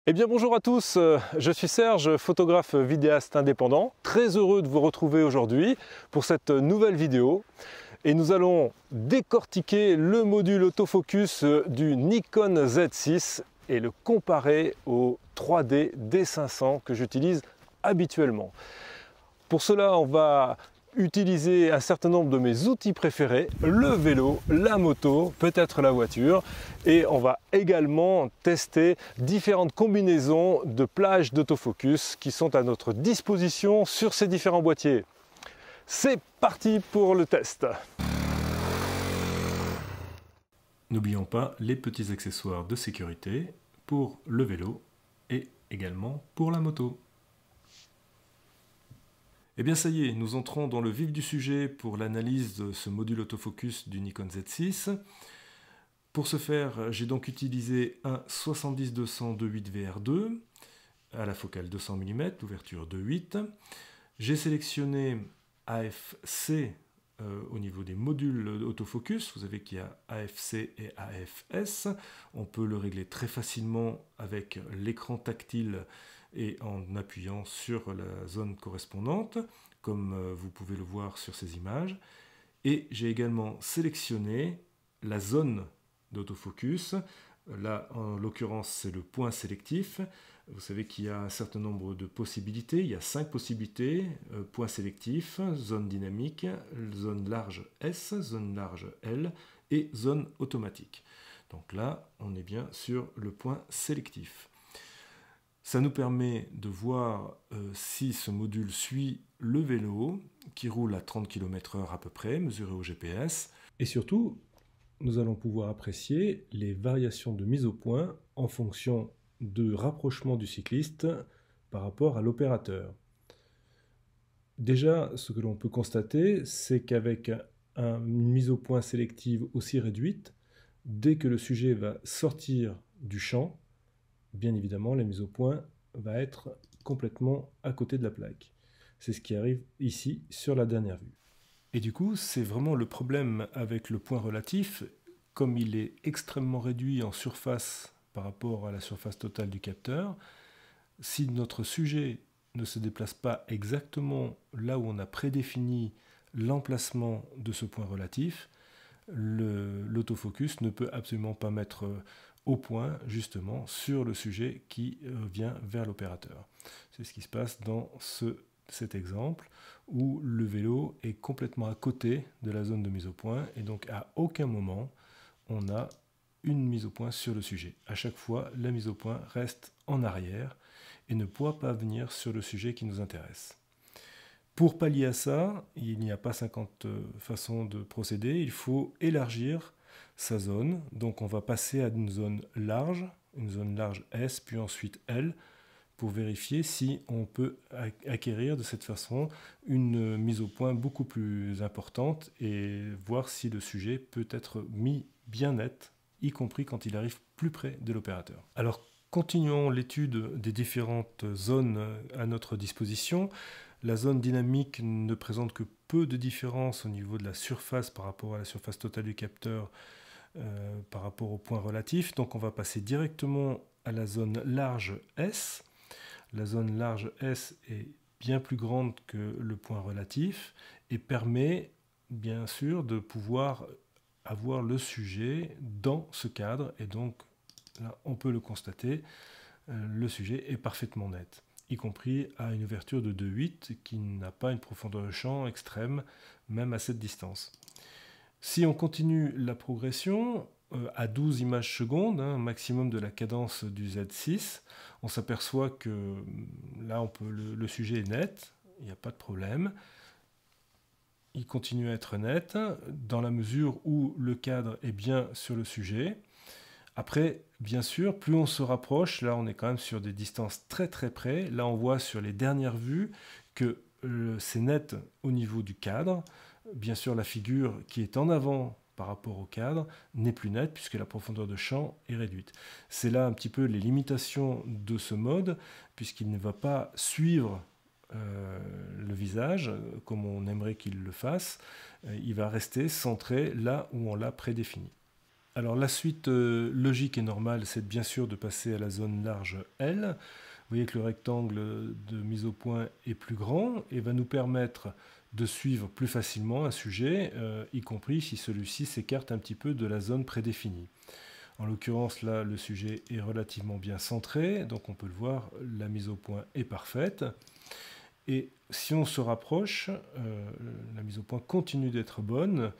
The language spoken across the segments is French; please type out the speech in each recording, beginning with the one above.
Eh bien bonjour à tous, je suis Serge, photographe vidéaste indépendant. Très heureux de vous retrouver aujourd'hui pour cette nouvelle vidéo. Et nous allons décortiquer le module autofocus du Nikon Z6 et le comparer au 3D D500 que j'utilise habituellement. Pour cela, on va utiliser un certain nombre de mes outils préférés, le vélo, la moto, peut-être la voiture, et on va également tester différentes combinaisons de plages d'autofocus qui sont à notre disposition sur ces différents boîtiers. C'est parti pour le test. N'oublions pas les petits accessoires de sécurité pour le vélo et également pour la moto. Eh bien ça y est, nous entrons dans le vif du sujet pour l'analyse de ce module autofocus du Nikon Z6. Pour ce faire, j'ai donc utilisé un 70-200 2.8 VR2 à la focale 200 mm, l'ouverture 2.8. J'ai sélectionné AFC au niveau des modules autofocus. Vous savez qu'il y a AFC et AFS. On peut le régler très facilement avec l'écran tactile et en appuyant sur la zone correspondante, comme vous pouvez le voir sur ces images. Et j'ai également sélectionné la zone d'autofocus. Là, en l'occurrence, c'est le point sélectif. Vous savez qu'il y a un certain nombre de possibilités. Il y a 5 possibilités. Point sélectif, zone dynamique, zone large S, zone large L et zone automatique. Donc là, on est bien sur le point sélectif. Ça nous permet de voir si ce module suit le vélo qui roule à 30 km/h à peu près, mesuré au GPS. Et surtout, nous allons pouvoir apprécier les variations de mise au point en fonction du rapprochement du cycliste par rapport à l'opérateur. Déjà, ce que l'on peut constater, c'est qu'avec une mise au point sélective aussi réduite, dès que le sujet va sortir du champ, bien évidemment, la mise au point va être complètement à côté de la plaque. C'est ce qui arrive ici sur la dernière vue. Et du coup, c'est vraiment le problème avec le point relatif. Comme il est extrêmement réduit en surface par rapport à la surface totale du capteur, si notre sujet ne se déplace pas exactement là où on a prédéfini l'emplacement de ce point relatif, l'autofocus ne peut absolument pas mettre au point justement sur le sujet qui vient vers l'opérateur. C'est ce qui se passe dans cet exemple où le vélo est complètement à côté de la zone de mise au point et donc à aucun moment on a une mise au point sur le sujet. À chaque fois, la mise au point reste en arrière et ne pourra pas venir sur le sujet qui nous intéresse. Pour pallier à ça, il n'y a pas 50 façons de procéder, il faut élargir sa zone. Donc on va passer à une zone large S, puis ensuite L, pour vérifier si on peut acquérir de cette façon une mise au point beaucoup plus importante et voir si le sujet peut être mis bien net, y compris quand il arrive plus près de l'opérateur. Alors continuons l'étude des différentes zones à notre disposition. La zone dynamique ne présente que peu de différence au niveau de la surface par rapport à la surface totale du capteur par rapport au point relatif. Donc on va passer directement à la zone large S. La zone large S est bien plus grande que le point relatif et permet bien sûr de pouvoir avoir le sujet dans ce cadre. Et donc là on peut le constater, le sujet est parfaitement net, y compris à une ouverture de 2.8 qui n'a pas une profondeur de champ extrême, même à cette distance. Si on continue la progression à 12 images secondes, maximum de la cadence du Z6, on s'aperçoit que là le sujet est net, il n'y a pas de problème. Il continue à être net dans la mesure où le cadre est bien sur le sujet. Après, bien sûr, plus on se rapproche, là on est quand même sur des distances très très près. Là on voit sur les dernières vues que c'est net au niveau du cadre. Bien sûr, la figure qui est en avant par rapport au cadre n'est plus nette puisque la profondeur de champ est réduite. C'est là un petit peu les limitations de ce mode puisqu'il ne va pas suivre le visage comme on aimerait qu'il le fasse. Il va rester centré là où on l'a prédéfini. Alors la suite logique et normale, c'est bien sûr de passer à la zone large L. Vous voyez que le rectangle de mise au point est plus grand et va nous permettre de suivre plus facilement un sujet, y compris si celui-ci s'écarte un petit peu de la zone prédéfinie. En l'occurrence, là, le sujet est relativement bien centré, donc on peut le voir, la mise au point est parfaite. Et si on se rapproche, la mise au point continue d'être bonne.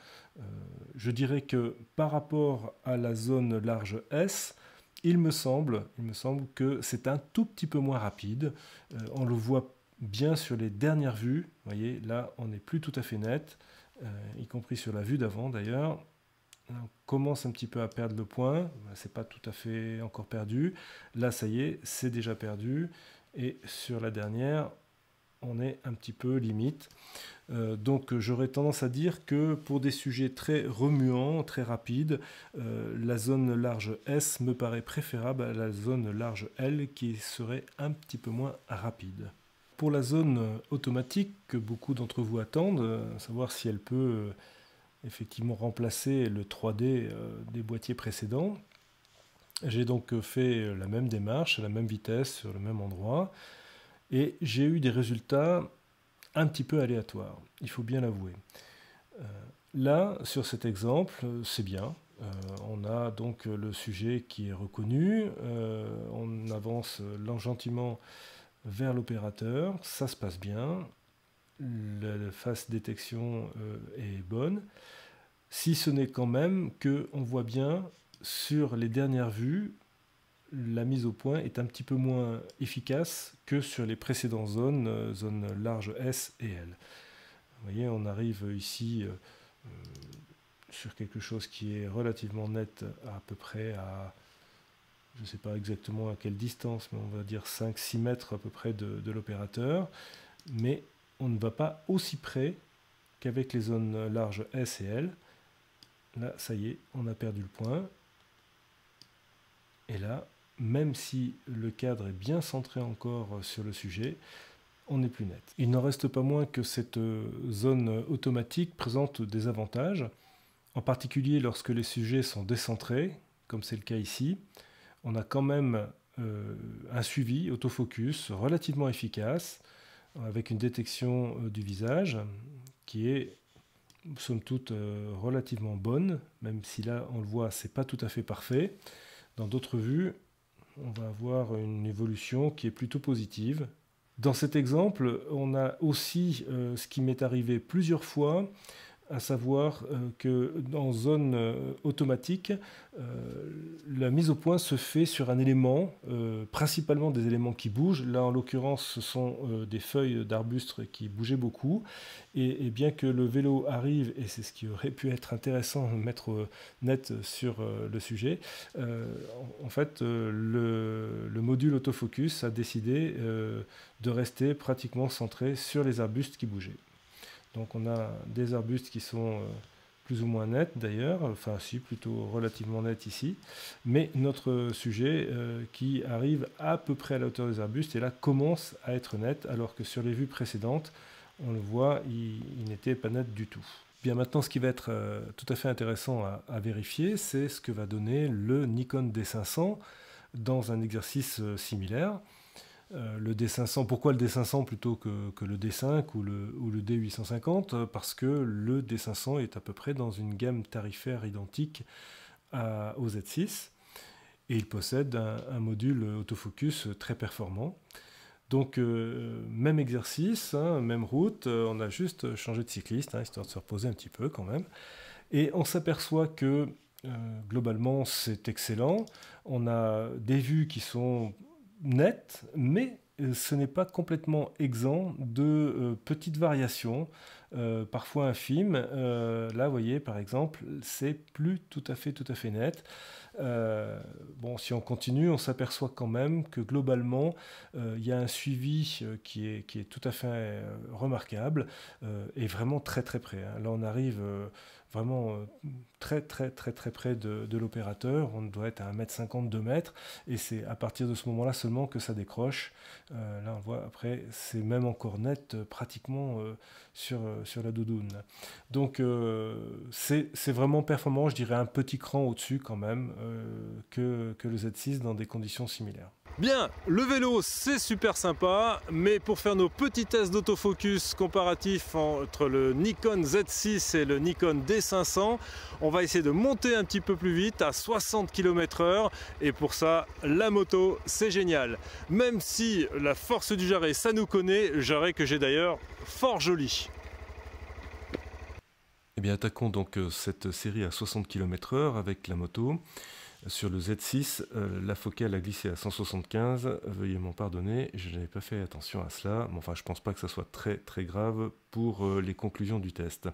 Je dirais que par rapport à la zone large S, il me semble que c'est un tout petit peu moins rapide. On le voit bien sur les dernières vues. Vous voyez, là, on n'est plus tout à fait net, y compris sur la vue d'avant d'ailleurs. On commence un petit peu à perdre le point. C'est pas tout à fait encore perdu. Là, ça y est, c'est déjà perdu. Et sur la dernière, on est un petit peu limite. Donc j'aurais tendance à dire que pour des sujets très remuants, très rapides, la zone large S me paraît préférable à la zone large L qui serait un petit peu moins rapide. Pour la zone automatique que beaucoup d'entre vous attendent, savoir si elle peut effectivement remplacer le 3D des boîtiers précédents, j'ai donc fait la même démarche, à la même vitesse, sur le même endroit, et j'ai eu des résultats un petit peu aléatoires, il faut bien l'avouer. Là, sur cet exemple, c'est bien. On a donc le sujet qui est reconnu, on avance gentiment vers l'opérateur, ça se passe bien, la phase détection est bonne, si ce n'est quand même qu'on voit bien sur les dernières vues, la mise au point est un petit peu moins efficace que sur les précédentes zones, zones larges S et L. Vous voyez, on arrive ici sur quelque chose qui est relativement net à peu près à, je ne sais pas exactement à quelle distance, mais on va dire 5-6 mètres à peu près de l'opérateur. Mais on ne va pas aussi près qu'avec les zones larges S et L. Là, ça y est, on a perdu le point. Et là, même si le cadre est bien centré encore sur le sujet, on est plus net. Il n'en reste pas moins que cette zone automatique présente des avantages, en particulier lorsque les sujets sont décentrés, comme c'est le cas ici. On a quand même un suivi autofocus relativement efficace, avec une détection du visage qui est somme toute relativement bonne, même si là on le voit, c'est pas tout à fait parfait. Dans d'autres vues, on va avoir une évolution qui est plutôt positive. Dans cet exemple, on a aussi ce qui m'est arrivé plusieurs fois, à savoir que dans zone automatique, la mise au point se fait sur un élément, principalement des éléments qui bougent. Là, en l'occurrence, ce sont des feuilles d'arbustes qui bougeaient beaucoup. Et bien que le vélo arrive, et c'est ce qui aurait pu être intéressant de mettre net sur le sujet, en fait, le module autofocus a décidé de rester pratiquement centré sur les arbustes qui bougeaient. Donc on a des arbustes qui sont plus ou moins nets d'ailleurs, enfin si, plutôt relativement nets ici, mais notre sujet qui arrive à peu près à la hauteur des arbustes et là commence à être net, alors que sur les vues précédentes, on le voit, il n'était pas net du tout. Bien maintenant, ce qui va être tout à fait intéressant à vérifier, c'est ce que va donner le Nikon D500 dans un exercice similaire. Le D500, pourquoi le D500 plutôt que le D5 ou le D850? Parce que le D500 est à peu près dans une gamme tarifaire identique au Z6 et il possède un module autofocus très performant. Donc même exercice, hein, même route, on a juste changé de cycliste, hein, histoire de se reposer un petit peu quand même. Et on s'aperçoit que globalement c'est excellent, on a des vues qui sont net, mais ce n'est pas complètement exempt de petites variations, parfois infimes. Là, vous voyez, par exemple, c'est plus tout à fait net. Bon, si on continue, on s'aperçoit quand même que globalement, il y a un suivi qui est tout à fait remarquable et vraiment très près. Hein. Là, on arrive vraiment très près de l'opérateur. On doit être à 1,50 m, 2 mètres, et c'est à partir de ce moment-là seulement que ça décroche. Là, on voit après, c'est même encore net pratiquement sur sur la doudoune. Donc c'est vraiment performant, je dirais un petit cran au-dessus quand même que le Z6 dans des conditions similaires. Bien, le vélo c'est super sympa, mais pour faire nos petits tests d'autofocus comparatifs entre le Nikon Z6 et le Nikon D500, on va essayer de monter un petit peu plus vite à 60 km/h, et pour ça la moto c'est génial. Même si la force du jarret ça nous connaît, jarret que j'ai d'ailleurs fort joli. Eh bien attaquons donc cette série à 60 km/h avec la moto. Sur le Z6, la focale a glissé à 175, veuillez m'en pardonner, je n'avais pas fait attention à cela, mais enfin je ne pense pas que ça soit très très grave pour les conclusions du test.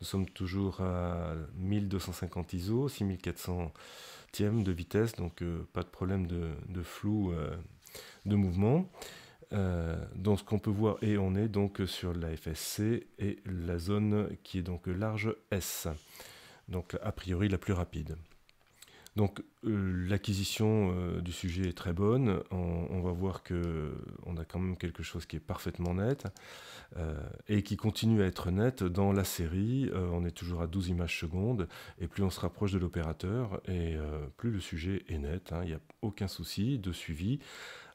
Nous sommes toujours à 1250 ISO, 6400e de vitesse, donc pas de problème de flou de mouvement. Donc ce qu'on peut voir, et on est donc sur la FSC et la zone qui est donc large S, donc a priori la plus rapide. Donc l'acquisition du sujet est très bonne, on va voir qu'on a quand même quelque chose qui est parfaitement net et qui continue à être net dans la série. On est toujours à 12 images secondes et plus on se rapproche de l'opérateur et plus le sujet est net, il n'y a aucun souci de suivi.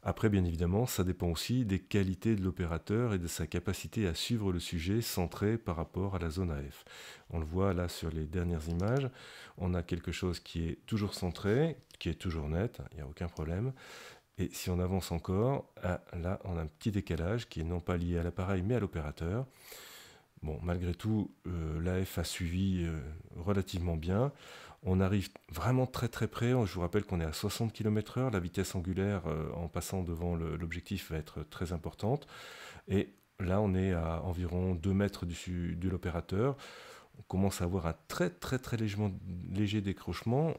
Après, bien évidemment, ça dépend aussi des qualités de l'opérateur et de sa capacité à suivre le sujet centré par rapport à la zone AF. On le voit là sur les dernières images, on a quelque chose qui est toujours centré, qui est toujours net, il n'y a aucun problème. Et si on avance encore, là on a un petit décalage qui est non pas lié à l'appareil mais à l'opérateur. Bon, malgré tout, l'AF a suivi relativement bien. On arrive vraiment très très près, je vous rappelle qu'on est à 60 km/h, la vitesse angulaire en passant devant l'objectif va être très importante. Et là on est à environ 2 mètres de l'opérateur. On commence à avoir un très très très léger décrochement,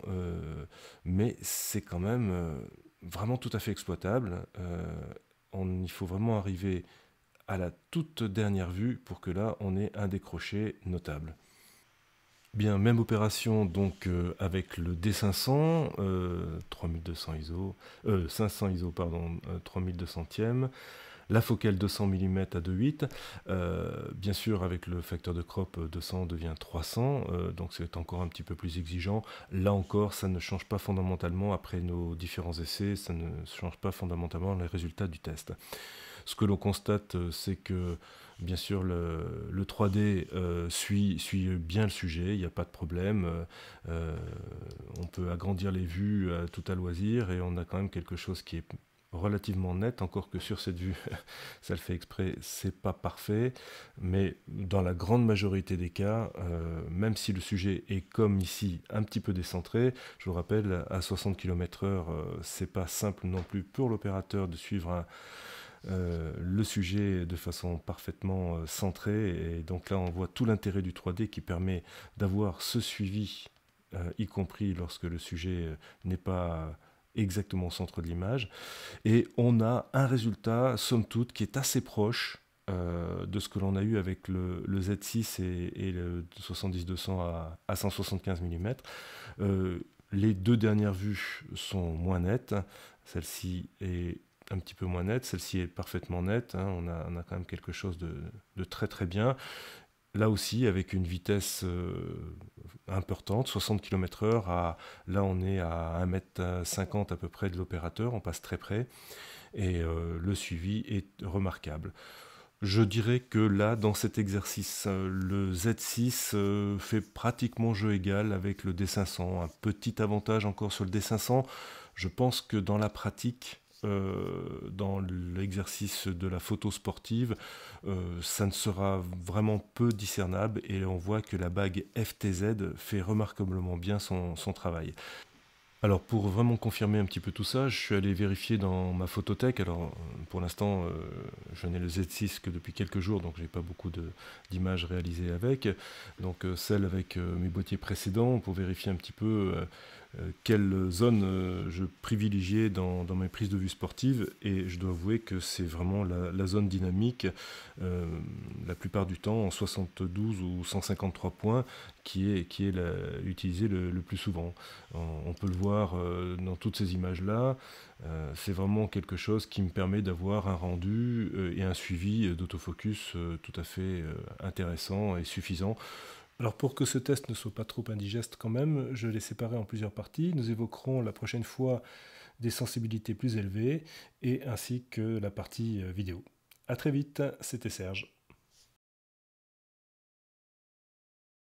mais c'est quand même vraiment tout à fait exploitable. Il faut vraiment arriver à la toute dernière vue pour que là on ait un décroché notable. Bien, même opération donc avec le D500, 3200 ISO, 500 ISO pardon, 3200e, la focale 200 mm à 2.8, bien sûr avec le facteur de crop 200 devient 300, donc c'est encore un petit peu plus exigeant. Là encore, ça ne change pas fondamentalement, après nos différents essais, ça ne change pas fondamentalement les résultats du test. Ce que l'on constate, c'est que bien sûr le 3D suit bien le sujet, il n'y a pas de problème. On peut agrandir les vues tout à loisir et on a quand même quelque chose qui est relativement net, encore que sur cette vue, ça le fait exprès, c'est pas parfait, mais dans la grande majorité des cas, même si le sujet est comme ici un petit peu décentré, je vous rappelle, à 60 km/h, c'est pas simple non plus pour l'opérateur de suivre le sujet de façon parfaitement centrée, et donc là on voit tout l'intérêt du 3D qui permet d'avoir ce suivi, y compris lorsque le sujet n'est pas exactement au centre de l'image, et on a un résultat somme toute qui est assez proche de ce que l'on a eu avec le Z6 et le 70-200 à 175 mm. Les deux dernières vues sont moins nettes, celle-ci est un petit peu moins nette, celle-ci est parfaitement nette, on a quand même quelque chose de très très bien. Là aussi, avec une vitesse importante, 60 km/h, là on est à 1,50 m à peu près de l'opérateur, on passe très près, et le suivi est remarquable. Je dirais que là, dans cet exercice, le Z6 fait pratiquement jeu égal avec le D500. Un petit avantage encore sur le D500, je pense que dans la pratique, dans l'exercice de la photo sportive, ça ne sera vraiment peu discernable, et on voit que la bague FTZ fait remarquablement bien son travail. Alors pour vraiment confirmer un petit peu tout ça, je suis allé vérifier dans ma photothèque. Alors pour l'instant, je n'ai le Z6 que depuis quelques jours, donc j'ai pas beaucoup d'images réalisées avec. Donc celle avec mes boîtiers précédents, pour vérifier un petit peu quelle zone je privilégiais dans mes prises de vue sportives, et je dois avouer que c'est vraiment la zone dynamique, la plupart du temps en 72 ou 153 points, qui est utilisée le plus souvent. On peut le voir dans toutes ces images-là. C'est vraiment quelque chose qui me permet d'avoir un rendu et un suivi d'autofocus tout à fait intéressant et suffisant. Alors pour que ce test ne soit pas trop indigeste quand même, je l'ai séparé en plusieurs parties. Nous évoquerons la prochaine fois des sensibilités plus élevées, et ainsi que la partie vidéo. A très vite, c'était Serge.